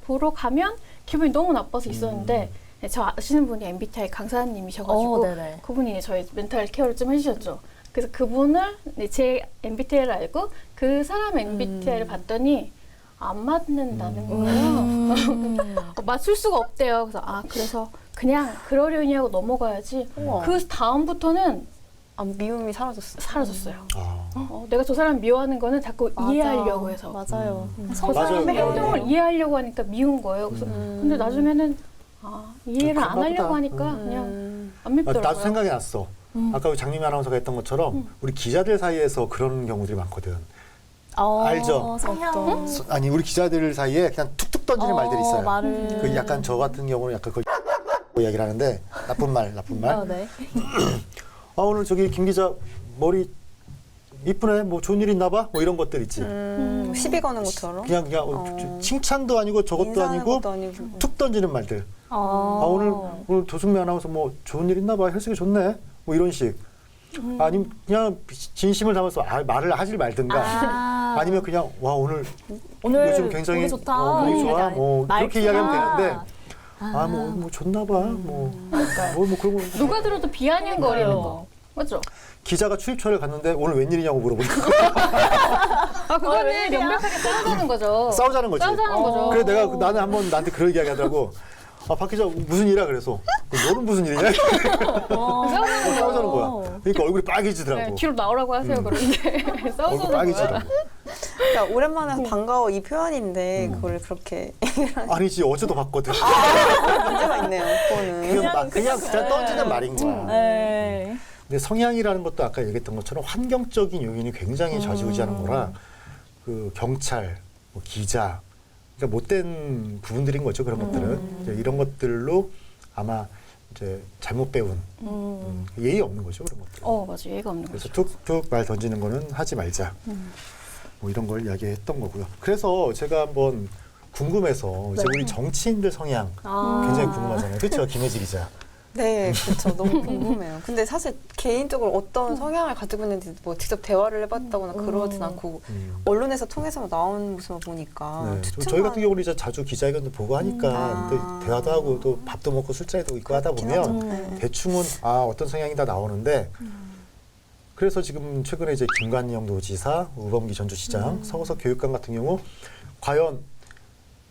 보러 가면 기분이 너무 나빠서 있었는데 네, 저 아시는 분이 MBTI 강사님이셔가지고 네네. 그분이 저희 멘탈 케어를 좀 해주셨죠. 그래서 그분을 제 MBTI를 알고 그 사람 MBTI를 봤더니 안 맞는다는 거예요. 맞출 수가 없대요. 그래서 그래서 그냥 그러려니 하고 넘어가야지. 우와. 그 다음부터는 미움이 사라졌어. 사라졌어요. 아. 내가 저 사람 미워하는 거는 자꾸 이해하려고 해서. 맞아요. 저 사람의 맞아요. 행동을 이해하려고 하니까 미운 거예요. 그래서 근데 나중에는 이해를 안 그런가 하려고 보다. 하니까 그냥 안 아, 밌더라고요. 나도 생각이 났어. 아까 우리 장미미 아나운서가 했던 것처럼 우리 기자들 사이에서 그런 경우들이 많거든. 알죠? 성향. 아니 우리 기자들 사이에 그냥 툭툭 던지는 말들이 있어요. 말을. 그 약간 저 같은 경우는 약간 그걸 이야기를 하는데 나쁜 말. 네. 오늘 저기 김 기자 머리 이쁘네. 뭐 좋은 일 있나 봐. 뭐 이런 것들 있지. 시비 거는 것처럼. 그냥 칭찬도 아니고 저것도 인사하는 아니고 것도 아니고. 툭 던지는 말들. 오늘 조승미 아나운서 뭐 좋은 일 있나 봐. 혈색이 좋네. 뭐 이런 식. 아니면 그냥 진심을 담아서 말을 하질 말든가. 아니면 그냥 와 오늘 요즘 굉장히 보기 좋다. 보기 좋아. 약간 뭐 그렇게 이야기하면 되는데 뭐 좋나 봐. 뭐 그런 거. 누가 들어도 비아냥거리는 거. 맞죠? 기자가 출입처를 갔는데 오늘 웬일이냐고 물어보니까 그거는 명백하게 싸우자는 거죠. 싸우자는 거지. 싸우자는 거죠. 그래 나는 한번 나한테 그런 이야기 하더라고. 박 기자 무슨 일이야 그래서 너는 무슨 일이냐? 싸우자는 거야. 그러니까 얼굴이 빨개지더라고. 네, 뒤로 나오라고 하세요. 그러는데 얼굴 싸우자는 거야. 빨개지더라고. 그러니까 오랜만에 반가워 이 표현인데 그걸 그렇게 아니지 어제도 봤거든. 문제가 있네요. 그거는. 그냥 던지는 말인 거야. 네. 근데 성향이라는 것도 아까 얘기했던 것처럼 환경적인 요인이 굉장히 좌지우지하는 거라 그 경찰, 뭐 기자, 그러니까 못된 부분들인 거죠 그런 것들은 이제 이런 것들로 아마 이제 잘못 배운 예의 없는 거죠 그런 것들. 맞아. 예의가 없는 그래서 거죠. 툭툭 말 던지는 거는 하지 말자. 뭐 이런 걸 이야기했던 거고요. 그래서 제가 한번 궁금해서 이제 우리 정치인들 성향 굉장히 궁금하잖아요. 그렇죠 김혜지 기자. 네, 그렇죠. 너무 궁금해요. 근데 사실 개인적으로 어떤 성향을 가지고 있는지 뭐 직접 대화를 해봤다거나 그러진 않고 언론에서 통해서만 나오는 모습을 보니까 네. 추측만. 저희 같은 경우는 이제 자주 기자회견도 보고 하니까 또 대화도 하고 또 밥도 먹고 술자리도 있고 하다 보면 네. 대충은 어떤 성향이 다 나오는데 그래서 지금 최근에 이제 김관영 도지사, 우범기 전주시장, 서호석 교육감 같은 경우 과연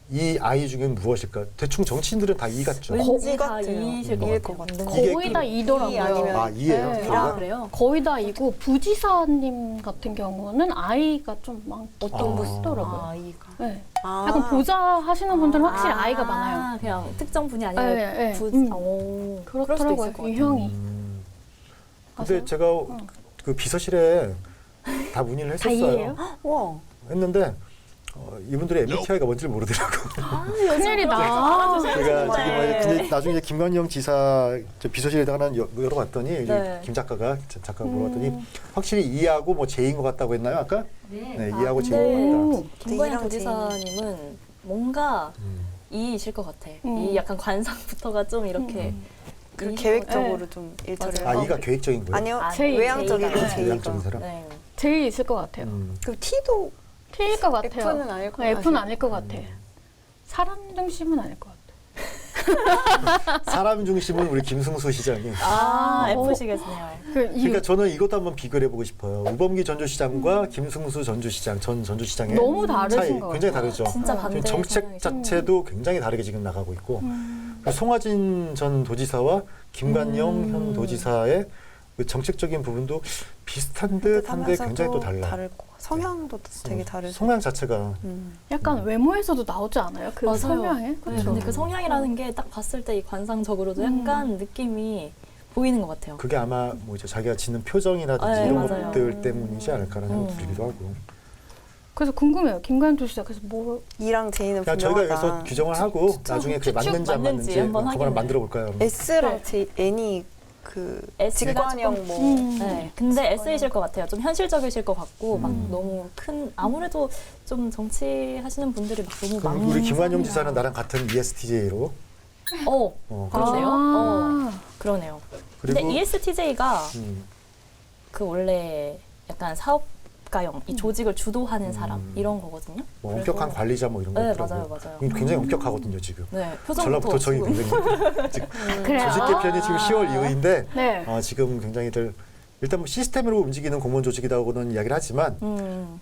이 아이 중엔 무엇일까? 대충 정치인들은 다 이 같죠. 왠지 다 같아요. 이실 이일 것 것 같아요. 이게 거의 그- 다 이더라고요. 아니면- 이예요? 네. 저희가? 그래요? 거의 다 이고 부지사님 같은 경우는 아이가 좀 어떤 분 쓰더라고요. 아이가. 네. 약간 보좌 하시는 분들은 확실히 아이가 많아요. 그냥 특정 분이 아니라 네, 네. 그렇더라고요. 그럴 수도 있을 것 같아요. 유형이. 근데 아세요? 제가 그 비서실에 다 문의를 다 했었어요. 이해해요? 와. 했는데 이분들의 MBTI가 뭔지를 모르더라고. 큰일이다. 제가 저기 근데 나중에 이제 김관영 지사 비서실에다가 열어봤더니 이제 김 작가가 물어봤더니 확실히 이하고 뭐 제인 것 같다고 했나요 아까? 네, 이하고 제인 것 같다. 김관영 A랑 도지사님은 뭔가 이이실 것 같아. 이 약간 관상부터가 좀 이렇게 그 이- 계획적으로 좀 일처리를 맞아요. 하고. 이가 계획적인 거예요? 아니요. 제이, 외향적이고 제이가. 제이가. 외향적인 사람? 네. 제일 있을 것 같아요. 그 T도 T일 것 같아요. F는 아닐 것 F는 같아요. 아닐 것 같아. 사람 중심은 아닐 것 같아. 사람 중심은 우리 김승수 시장이. F시겠네요. 그러니까 저는 이것도 한번 비교를 해보고 싶어요. 우범기 전주시장과 김승수 전주시장, 전 전주시장의 너무 다르신 차이 것 굉장히 같아요. 다르죠. 진짜 지금 반대 정책 성향이죠. 자체도 굉장히 다르게 지금 나가고 있고 그리고 송하진 전 도지사와 김관영 현 도지사의 그 정책적인 부분도 비슷한 듯한데 굉장히 또 달라. 다를 거. 성향도 되게 다르고. 성향 자체가 약간 외모에서도 나오지 않아요? 그 맞아요. 성향에? 네, 그렇죠. 근데 그 성향이라는 게 딱 봤을 때 이 관상적으로도 약간 느낌이 보이는 것 같아요. 그게 아마 뭐 이제 자기가 짓는 표정이라든지 네, 이런 맞아요. 것들 때문이지 않을까라는 생각이 들기도 하고. 그래서 궁금해요. 김관영 도시장에서 뭐 E랑 J는 그냥 분명하다. 저희가 여기서 규정을 하고 나중에 그게 추측 맞는지 안 맞는지 맞는지 한번 그거 한번 확인을. 만들어 볼까요? S랑 J, N이 그 S가 직관형 조금- 뭐 네, 근데 S이실 것 같아요. 좀 현실적이실 것 같고 막 너무 큰 아무래도 좀 정치하시는 분들이 막 너무 그럼 많은 우리 김관영 사람이라. 지사는 나랑 같은 ESTJ로 그러네요. 아. 그러네요. 그리고 근데 ESTJ가 음, 그 원래 약간 사업가형, 이 조직을 주도하는 사람 이런 거거든요. 뭐 그래서- 엄격한 관리자 뭐 이런 거 네, 있더라고요. 맞아요. 굉장히 엄격하거든요 지금. 네, 전라북도 표정부터 정이 지금. 굉장히 지금 그래요? 조직 개편이 지금 10월 이후인데 네. 지금 굉장히들 일단 뭐 시스템으로 움직이는 공무원 조직이라고는 이야기를 하지만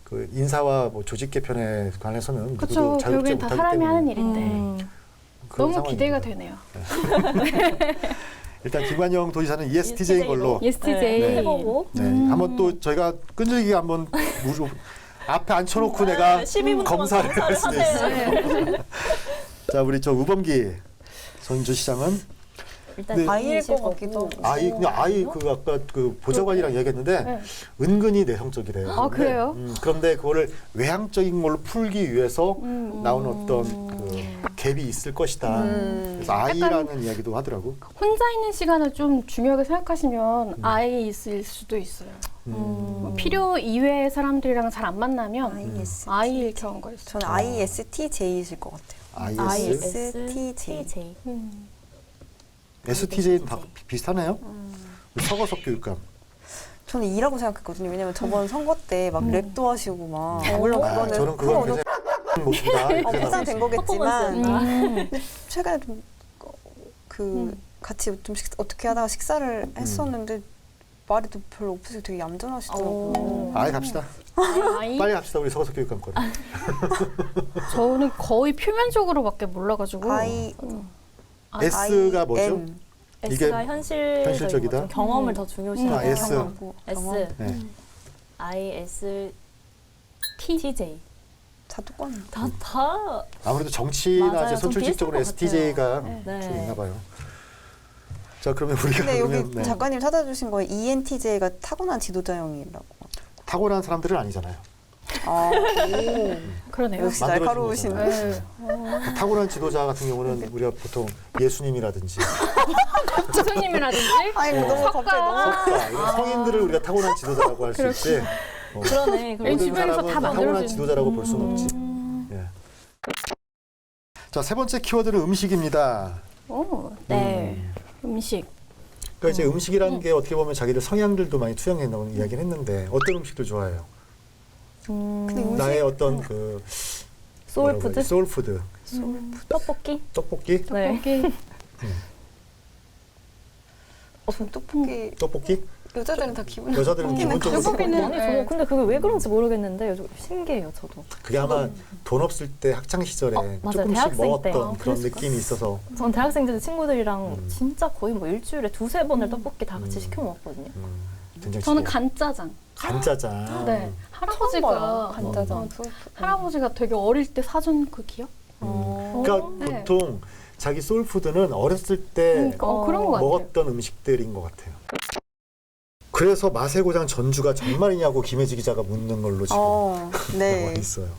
그 인사와 뭐 조직 개편에 관해서는 그렇죠. 누구도 자유롭지 결국엔 다 못하기 사람이 때문에 하는 일인데 그런 너무 기대가 상황입니다. 되네요. 일단 김관영 도지사는 ESTJ인 걸로 ESTJ. 네, 해보고 네, 한번 또 저희가 끈질기게 한번 앞에 앉혀놓고 내가 12분 동안 검사를 할 수도 있어요. 하세요. 자, 우리 저 우범기 전주시장은 일단 네. 아이일 E이실 것 같기도 거고. 하고. 아이 그냥 아이 그 아까 그 보좌관이랑 이야기했는데 네. 은근히 내성적이래요. 아, 근데, 그래요? 그런데 그거를 외향적인 걸로 풀기 위해서 나오는 어떤 그 갭이 있을 것이다. 그래서 아이라는 이야기도 하더라고. 혼자 있는 시간을 좀 중요하게 생각하시면 아이 있을 수도 있어요. 음. 필요 이외의 사람들이랑 잘 안 만나면 IST. 아이일 경우가 있어요. 저는 ISTJ이실 것 같아요. ISTJ. STJ는 다 비슷하네요. 서거석 교육감. 저는 E라고 생각했거든요. 왜냐면 저번 선거 때 막 랩도 하시고 막 물론 그거는 저는 그건 굉장히 모습이다. 이렇게 보상된 생각했어요. 거겠지만 최근에 좀 그 같이 좀 어떻게 하다가 식사를 했었는데 말이 또 별로 없으시고 되게 얌전하시더라고요. 아이 갑시다. 아이? 빨리 갑시다. 우리 서거석 교육감 거를. 저는 거의 표면적으로밖에 몰라가지고 S가 뭐죠? N. 이게 S가 현실적이다. 현실적이다? 경험을 더 중요시 아, 하는 S. S. 네. ISTJ. 자두권. 다 아무래도 정치나 맞아요. 이제 좀 선출직적으로 비슷한 것 STJ가 네. 좀 있나 봐요. 자, 그러면 우리가 근데 여기 그러면 작가님 찾아주신 거에 ENTJ가 타고난 지도자형이라고. 타고난 사람들은 아니잖아요. 아, 오. 그러네요. 역시 만들어진 날카로우신. 거잖아요. 네. 타고난 지도자 같은 경우는 우리가 보통 예수님이라든지 스승님이라든지 아니 너무 갑자기 너무. 석가 이런 성인들을 우리가 타고난 지도자라고 할 수 있지. 그러네. 모든 주변에서 사람은 다 타고난 만들어진- 지도자라고 볼 수는 없지. 예. 자, 세 번째 키워드는 음식입니다. 오, 네. 음식. 그러니까 이제 음식이라는 게 어떻게 보면 자기들 성향들도 많이 투영해나오는 이야기를 했는데 어떤 음식들 좋아해요? 근데 음식 나의 어떤 그 소울푸드? 소울푸드, 떡볶이? 떡볶이, 네. 떡볶이. 전 떡볶이 떡볶이. 여자들은 다 기분. 여자들은 기본적으로 떡볶이는 아니, 저도 근데 그게 왜 그런지 모르겠는데 좀 신기해요, 저도. 그게 아마 돈 없을 때 학창 시절에 맞아요. 조금씩 대학생 때. 먹었던 그런 느낌이 있어서 전 대학생 때 친구들이랑 진짜 거의 뭐 일주일에 두세 번을 떡볶이 다 같이 시켜 먹었거든요. 된장찌개, 저는 간짜장. 간짜장. 네. 할아버지가 간짜장. 할아버지가 되게 어릴 때 사준 그 기억? 그러니까 네. 보통 자기 소울푸드는 어렸을 때 그런 것 같아요. 먹었던 음식들인 것 같아요. 그래서 맛의 고장 전주가 정말이냐고 김혜지 기자가 묻는 걸로 지금 나와 네. 있어요.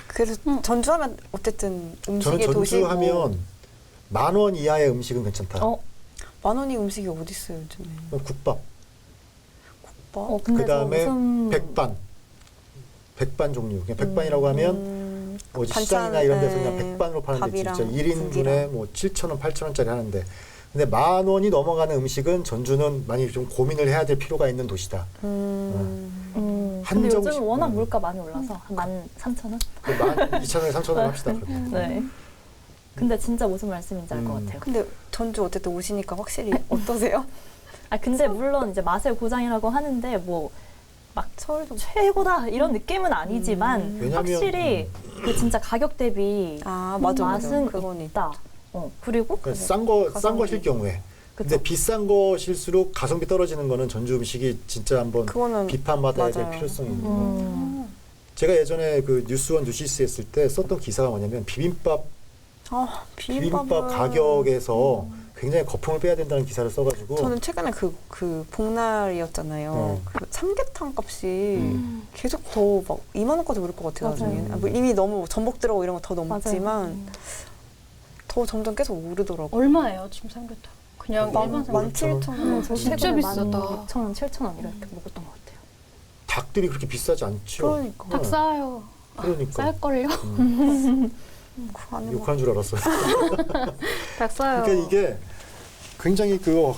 그래서 전주하면 어쨌든 저는 음식의 도시고. 전주하면 10,000원 이하의 음식은 괜찮다. 10,000원이 음식이 어디 있어요 요즘에? 국밥. 근데 그다음에 저 무슨 백반 종류. 그냥 백반이라고 하면 어디 시장이나 이런 데서 그냥 백반으로 파는데 진짜 밥이랑 1인분에 국이랑. 뭐 7,000원, 8,000원짜리 하는데 근데 10,000원이 넘어가는 음식은 전주는 많이 좀 고민을 해야 될 필요가 있는 도시다. 근데 한정식. 요즘 워낙 물가 많이 올라서 한 13,000원? 12,000원에 3,000원 합시다. 그러면. 네. 근데 진짜 무슨 말씀인지 알 것 같아요. 근데 전주 어쨌든 오시니까 확실히 어떠세요? 아 근데 물론 이제 맛의 고장이라고 하는데 뭐 막 서울도 최고다 이런 느낌은 아니지만 왜냐면, 확실히 그 진짜 가격 대비 맞아 맛은 그건 있다. 그리고 그러니까 싼 거실 경우에. 근데 그쵸. 비싼 거실수록 가성비 떨어지는 거는 전주 음식이 진짜 한번 그거는 비판받아야 될 맞아요. 필요성이 있는 거. 제가 예전에 그 뉴스원 뉴시스 했을 때 썼던 기사가 뭐냐면 비빔밥 가격에서 굉장히 거품을 빼야 된다는 기사를 써가지고 저는 최근에 그 복날이었잖아요. 그 삼계탕 값이 계속 더 막 2만 원까지 오를 것 같아요. 맞아요. 나중에. 뭐 이미 너무 전복 들어가고 이런 거 더 넘지만 더 점점 계속 오르더라고요. 얼마예요 지금 삼계탕? 그냥 일반 삼계탕. 17,000원. 저 진짜 최근에 비싸다. 16,000원, 7,000원 이렇게 먹었던 것 같아요. 닭들이 그렇게 비싸지 않죠. 그러니까. 닭 싸요. 그러니까. 쌀걸요? 그거 아니면 욕하는 줄 알았어요. 닭 싸요. 그러니까 이게 굉장히 그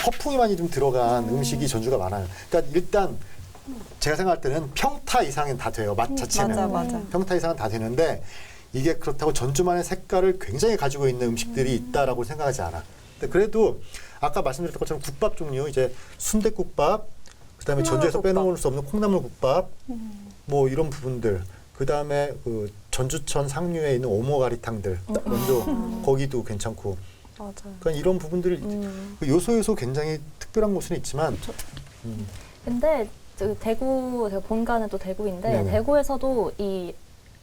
허풍이 많이 좀 들어간 음식이 전주가 많아요. 그러니까 일단 제가 생각할 때는 평타 이상은 다 돼요. 맛 자체는. 맞아. 평타 이상은 다 되는데 이게 그렇다고 전주만의 색깔을 굉장히 가지고 있는 음식들이 있다라고 생각하지 않아. 근데 그래도 아까 말씀드렸던 것처럼 국밥 종류 이제 순댓국밥, 그다음에 전주에서 빼놓을 수 없는 콩나물국밥, 뭐 이런 부분들. 그다음에 그 전주천 상류에 있는 오모가리탕들 먼저 거기도 괜찮고. 맞아요. 그러니까 이런 부분들 그 요소 굉장히 특별한 곳은 있지만 근데 저 대구 제가 본가는 또 대구인데 네네. 대구에서도 이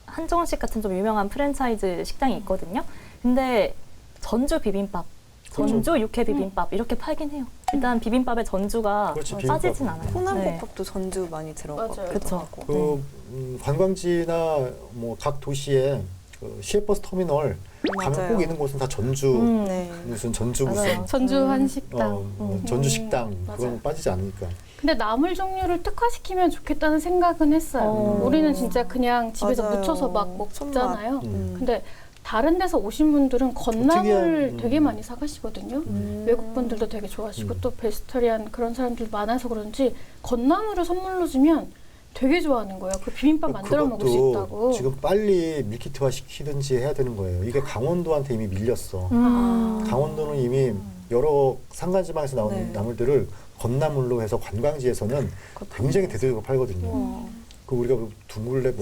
한정식 같은 좀 유명한 프랜차이즈 식당이 있거든요. 근데 전주 비빔밥, 전주 육회 비빔밥 이렇게 팔긴 해요. 일단 비빔밥에 전주가 그렇지, 빠지진 비빔밥은. 않아요. 네. 호남국밥도 전주 많이 맞아요. 그쵸. 그 관광지나 뭐 각 도시에 그 시외버스 터미널 가면 맞아요. 꼭 있는 곳은 다 전주 네. 무슨 전주 맞아요. 무슨 전주 한식당. 전주 식당 맞아요. 그건 빠지지 않으니까. 근데 나물 종류를 특화시키면 좋겠다는 생각은 했어요. 우리는 진짜 그냥 집에서 맞아요. 무쳐서 막 먹잖아요. 음. 근데 다른 데서 오신 분들은 건나물 특이한, 되게 많이 사가시거든요. 외국 분들도 되게 좋아하시고 또 베스터리안 그런 사람들 많아서 그런지 건나물을 선물로 주면 되게 좋아하는 거예요. 그 비빔밥 만들어 먹을 수 그것도 있다고. 지금 빨리 밀키트화 시키든지 해야 되는 거예요. 이게 강원도한테 이미 밀렸어. 강원도는 이미 여러 산간지방에서 나오는 네. 나물들을 건나물로 해서 관광지에서는 굉장히 대대적으로 팔거든요. 그 우리가 뭐 둥글레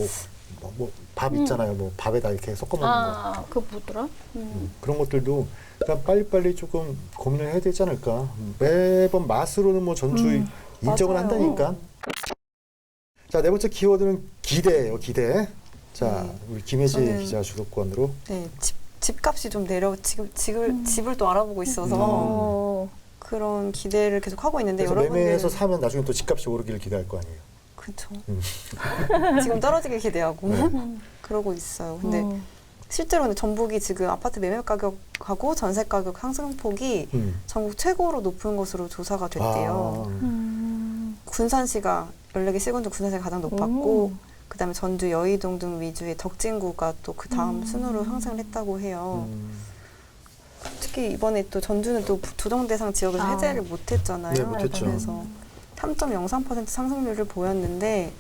밥 있잖아요. 뭐 밥에다 이렇게 섞어 먹는 거. 그거 뭐더라? 그런 것들도 그냥 빨리빨리 조금 고민을 해야 되지 않을까. 매번 맛으로는 뭐 전주 인정을 맞아요. 한다니까. 자, 네 번째 키워드는 기대예요. 기대. 자, 우리 김혜지 저는- 기자 주도권으로. 네, 집값이 좀 집을 또 알아보고 있어서 그런 기대를 계속 하고 있는데 그래서 여러분들 매매해서 사면 나중에 또 집값이 오르기를 기대할 거 아니에요. 그렇죠. 지금 떨어지길 기대하고 그러고 있어요. 근데 실제로 근데 전북이 지금 아파트 매매 가격하고 전세 가격 상승폭이 전국 최고로 높은 것으로 조사가 됐대요. 군산시가 14개 시군 중 군산시가 가장 높았고 그다음에 전주, 여의동 등 위주의 덕진구가 또 그 다음 순으로 상승을 했다고 해요. 특히 이번에 또 전주는 또 조정 대상 지역에서 해제를 못했잖아요. 네, 못했죠. 그래서 3.03% 상승률을 보였는데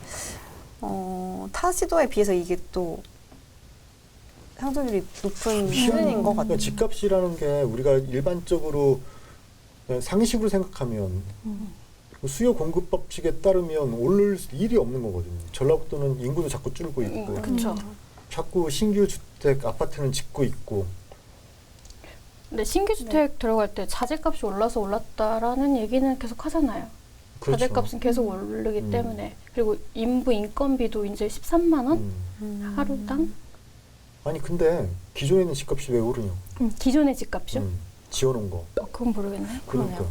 타 시도에 비해서 이게 또 상승률이 높은 수준인 것 같아요. 그러니까 집값이라는 게 우리가 일반적으로 그냥 상식으로 생각하면 수요 공급 법칙에 따르면 오를 일이 없는 거거든요. 전라북도는 인구도 자꾸 줄고 있고, 그렇죠. 자꾸 신규 주택 아파트는 짓고 있고. 근데 신규 주택 들어갈 때 자재값이 올라서 올랐다라는 얘기는 계속 하잖아요. 그렇죠. 자재값은 계속 오르기 때문에. 그리고 인건비도 이제 13만 원 하루당. 아니 근데 기존에 있는 집값이 왜 오르냐? 기존의 집값이요? 지어놓은 거. 그건 모르겠네. 그러니까.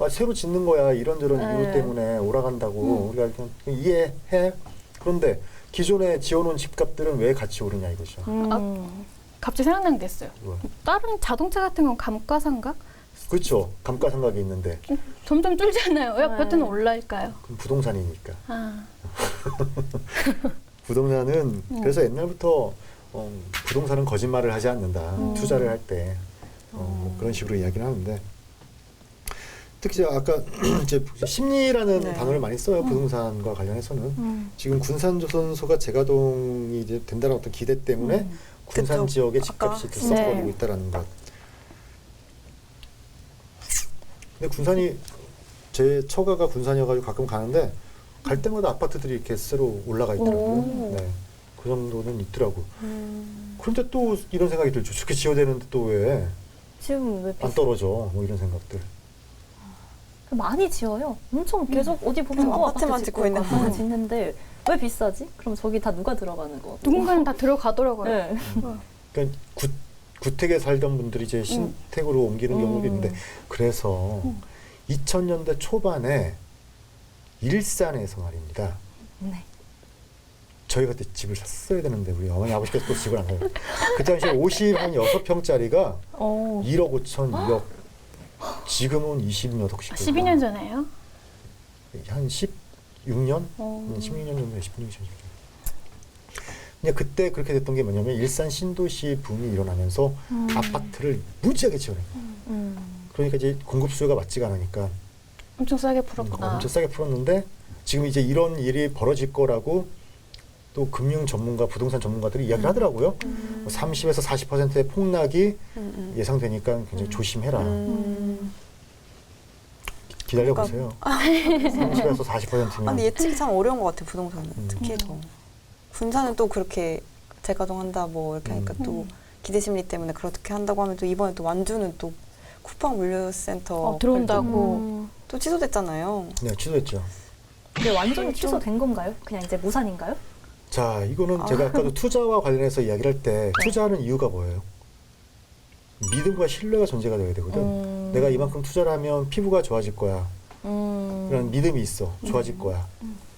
새로 짓는 거야 이런저런 네. 이유 때문에 오라간다고 우리가 그냥 이해해. 그런데 기존에 지어놓은 집값들은 왜 같이 오르냐 이거죠. 갑자기 생각난 게 있어요. 뭐. 다른 자동차 같은 건 감가상각? 그렇죠. 감가상각이 있는데 점점 줄잖아요. 왜 아파트는 올라일까요? 그럼 부동산이니까. 아, 부동산은 그래서 옛날부터 부동산은 거짓말을 하지 않는다. 투자를 할 때 뭐 그런 식으로 이야기를 하는데 특히 아까 이제 심리라는 네. 단어를 많이 써요. 부동산과 관련해서는 지금 군산조선소가 재가동이 이제 된다는 어떤 기대 때문에 군산 그쪽 지역에 아까- 집값이 들썩거리고 네. 있다라는 것. 근데 군산이 제 처가가 군산이어가지고 가끔 가는데 갈 때마다 아파트들이 이렇게 새로 올라가 있더라고요. 오. 네, 그 정도는 있더라고. 그런데 또 이런 생각이 들죠. 저렇게 지어대는데 또 왜 안 지금 왜 떨어져? 뭐 이런 생각들. 많이 지어요. 엄청 계속 어디 보면 계속 또 아파트만 아파트 짓고 있는 아파트 거. 짓는데 왜 비싸지? 그럼 저기 다 누가 들어가는 거? 누군가는 다 들어가더라고요. 네. 그러니까 구택에 살던 분들이 이제 신택으로 옮기는 경우도 있는데 그래서 2000년대 초반에 일산에서 말입니다. 네. 저희가 그때 집을 샀어야 되는데 우리 어머니 아버지께서 또 집을 안 사요. 그 당시에 56평짜리가 어. 1억 5천, 2억. 지금은 20몇 억씩. 12년 전에요? 한 16년? 16년 정도, 16년 정도. 근데 그때 그렇게 됐던 게 뭐냐면 일산 신도시 붐이 일어나면서 아파트를 무지하게 지어낸 거예요. 그러니까 이제 공급 수요가 맞지가 않으니까 엄청 싸게 풀었구나. 엄청 싸게 풀었는데 지금 이제 이런 일이 벌어질 거라고 또 금융 전문가, 부동산 전문가들이 이야기를 하더라고요. 30에서 40%의 폭락이 예상되니까 굉장히 조심해라. 기다려 보세요. 30에서 40%면. 아니 예측이 참 어려운 것 같아요 부동산은 특히 더. 군산은 또 그렇게 재가동한다 뭐 이렇게 하니까 또 기대 심리 때문에 그렇게 한다고 하면 또 이번에 또 완주는 또 쿠팡 물류센터 들어온다고. 또 취소됐잖아요. 네, 취소했죠. 근데 완전히 취소된 건가요? 그냥 이제 무산인가요? 자, 이거는 제가 아까도 투자와 관련해서 이야기를 할 때 투자하는 이유가 뭐예요? 믿음과 신뢰가 존재가 돼야 되거든. 내가 이만큼 투자를 하면 피부가 좋아질 거야. 이런 믿음이 있어. 좋아질 거야.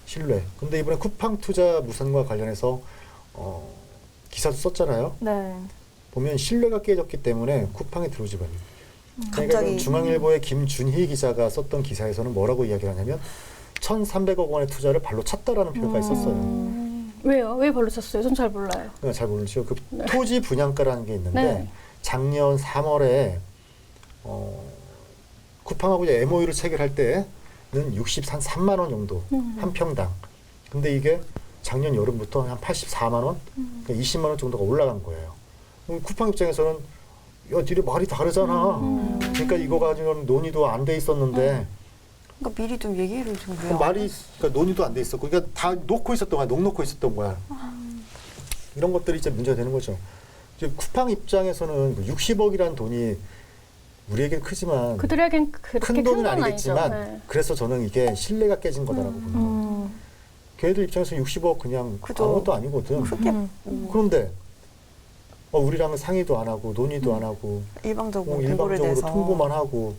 신뢰. 근데 이번에 쿠팡 투자 무산과 관련해서 기사도 썼잖아요. 네. 보면 신뢰가 깨졌기 때문에 쿠팡에 들어오지 말아요. 그러니까 갑자기. 이건 중앙일보의 김준희 기자가 썼던 기사에서는 뭐라고 이야기를 하냐면 1,300억 원의 투자를 발로 찼다라는 표현까지 썼어요. 왜요? 왜 발로 찼어요? 전 잘 몰라요. 그러니까 잘 모르죠. 그 토지 분양가라는 게 있는데 네. 작년 3월에 쿠팡하고 이제 MOU를 체결할 때는 63만 원 정도 한 평당. 근데 이게 작년 여름부터 한 84만 원, 그러니까 20만 원 정도가 올라간 거예요. 그럼 쿠팡 입장에서는 야, 니네 말이 다르잖아. 그러니까 이거 가지고는 논의도 안 돼 있었는데 그러니까 미리 좀 얘기를 좀 그 해요. 말이 그러니까 논의도 안 돼 있었고, 그러니까 다 놓고 있었던 거야, 녹 있었던 거야. 이런 것들이 이제 문제가 되는 거죠. 이제 쿠팡 입장에서는 60억이라는 돈이 우리에게는 크지만 그들에겐 그렇게 큰 돈은 아니죠. 아니겠지만 네. 그래서 저는 이게 신뢰가 깨진 거다라고 보는 거예요. 걔들 입장에서 60억 그냥 그죠. 아무것도 아니거든. 크게 그런데 우리랑은 상의도 안 하고 논의도 안 하고 일방적으로 공고를 일방적으로 내서 통보만 하고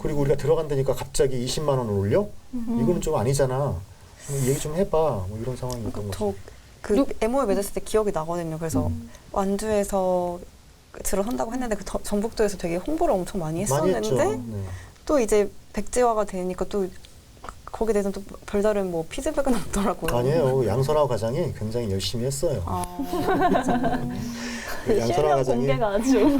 그리고 우리가 들어간다니까 갑자기 20만 원을 올려? 이거는 좀 아니잖아. 뭐 얘기 좀 해봐. 뭐 이런 상황이었던 거죠. 저그 MOU 맺었을 때 기억이 나거든요. 그래서 완주에서 들어선다고 했는데 그 전북도에서 되게 홍보를 엄청 많이 많이 했었는데 했죠. 네. 또 이제 백지화가 되니까 또 거기에 대해서는 또 별다른 뭐 피드백은 없더라고요. 아니에요. 양선화 과장이 굉장히 열심히 했어요. 양선화 실력 과장이 공개가 아주.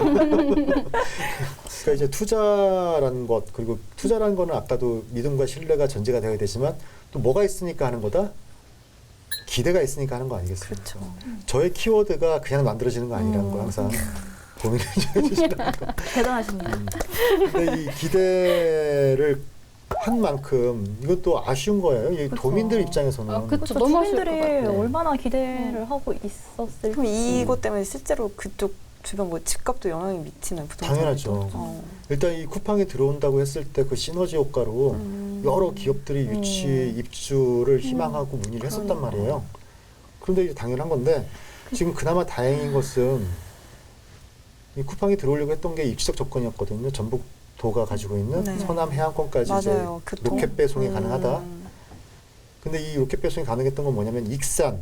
그러니까 이제 투자라는 것 그리고 투자라는 거는 아까도 믿음과 신뢰가 전제가 되어야 되지만 또 뭐가 있으니까 하는 거다? 기대가 있으니까 하는 거 아니겠습니까? 그렇죠. 저의 키워드가 그냥 만들어지는 거 아니라는 거 항상 고민을 좀 해주시라는 거. 대단하십니다. 근데 이 기대를 한 만큼 이것도 아쉬운 거예요. 이 도민들 입장에서는. 아, 그쵸. 그렇죠. 너무 아쉬울 것 주민들이 같아요. 얼마나 기대를 하고 있었을지. 그럼 이것 때문에 실제로 그쪽 주변 뭐 집값도 영향이 미치나요? 부동산에도? 당연하죠. 일단 이 쿠팡이 들어온다고 했을 때 그 시너지 효과로 여러 기업들이 입주를 희망하고 문의를 했었단 말이에요. 그런데 이제 당연한 건데 지금 그나마 다행인 것은 이 쿠팡이 들어오려고 했던 게 입지적 조건이었거든요. 전북도가 가지고 있는 네. 서남 해안권까지 이제 맞아요. 교통? 로켓 배송이 가능하다. 근데 이 로켓 배송이 가능했던 건 뭐냐면 익산,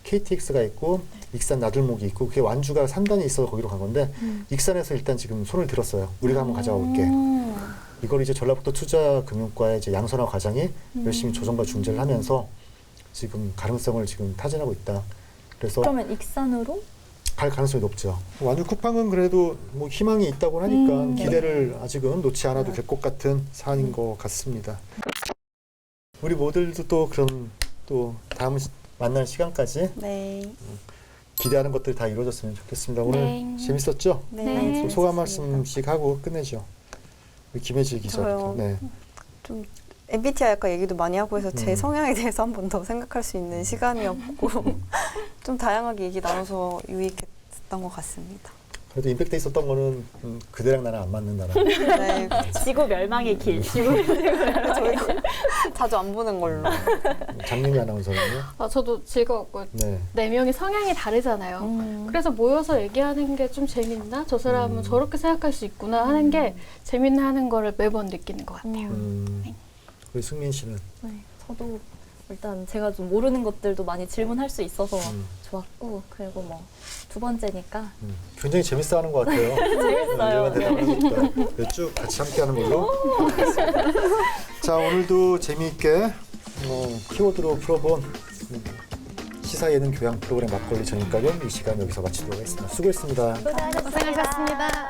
KTX가 있고 익산 나들목이 있고 그게 완주가 산단이 있어서 거기로 간 건데 익산에서 일단 지금 손을 들었어요. 우리가 한번 가져가 볼게. 이걸 이제 전라북도 투자금융과의 이제 양선화 과장이 열심히 조정과 중재를 하면서 지금 가능성을 지금 타진하고 있다. 그래서 그러면 익산으로? 갈 가능성이 높죠. 완주 쿠팡은 그래도 뭐 희망이 있다고 하니까 기대를 아직은 놓지 않아도 될 것 같은 사안인 것 같습니다. 우리 모두도 또 그럼 또 다음 만날 시간까지 네. 기대하는 것들이 다 이루어졌으면 좋겠습니다. 오늘 네. 재밌었죠? 네. 소감 말씀씩 하고 끝내죠. 우리 김혜지 기자부터. 저요? 네. 좀 MBTI 아까 얘기도 많이 하고 해서 제 음. 성향에 대해서 한 번 더 생각할 수 있는 시간이었고 좀 다양하게 얘기 나눠서 유익했던 것 같습니다. 그래도 임팩트 있었던 거는 그대랑 나랑 안 맞는다라. 네, 지구 멸망의 길. 저희가 자주 안 보는 걸로. 장님이 아나운서는요? 저도 즐거웠고 네. 네 명이 성향이 다르잖아요. 그래서 모여서 얘기하는 게 좀 재밌나? 저 사람은 저렇게 생각할 수 있구나 하는 게 재밌나 하는 거를 매번 느끼는 것 같아요. 우리 승민 씨는? 네, 저도 일단 제가 좀 모르는 것들도 많이 질문할 수 있어서 좋았고, 그리고 뭐 두 번째니까 굉장히 재밌어하는 것 같아요. 재밌어요. 네, 쭉 같이 함께하는 걸로. 자, 오늘도 재미있게 키워드로 풀어본 시사 예능 교양 프로그램 막걸리 저녁가경 이 시간 여기서 마치도록 하겠습니다. 수고했습니다. 고생하셨습니다. 고생하셨습니다.